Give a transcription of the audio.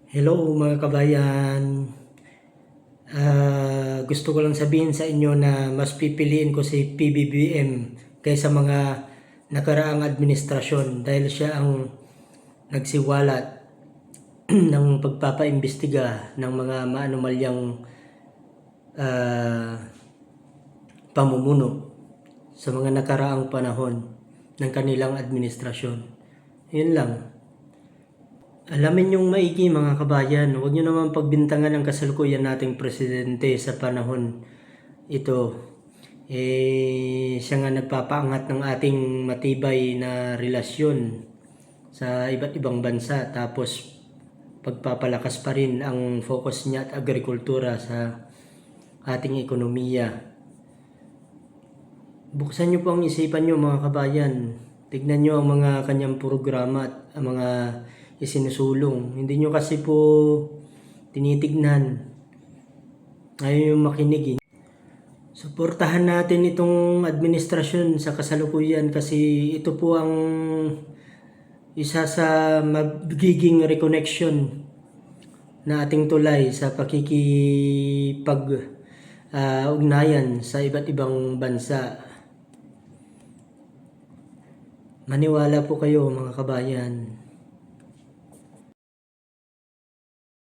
Hello mga kabayan. Gusto ko lang sabihin sa inyo na mas pipiliin ko si PBBM kaysa mga nakaraang administrasyon dahil siya ang nagsiwalat ng pagpapaimbestiga ng mga maanumalyang pamumuno sa mga nakaraang panahon ng kanilang administrasyon. Yun lang. Alamin yung maigi mga kabayan, huwag nyo naman pagbintangan ang kasalukuyan nating presidente sa panahon ito. Siya nga nagpapaangat ng ating matibay na relasyon sa iba't ibang bansa, tapos pagpapalakas pa rin ang focus niya at agrikultura sa ating ekonomiya. Buksan nyo po ang isipan nyo mga kabayan. Tignan nyo ang mga kanyang programa at ang mga isinusulong. Hindi nyo kasi po tinitignan. Ayaw yung makinig. Suportahan natin itong administrasyon sa kasalukuyan kasi ito po ang isa sa magiging reconnection na ating tulay sa pakikipag-ugnayan sa iba't ibang bansa. Maniwala po kayo mga kabayan.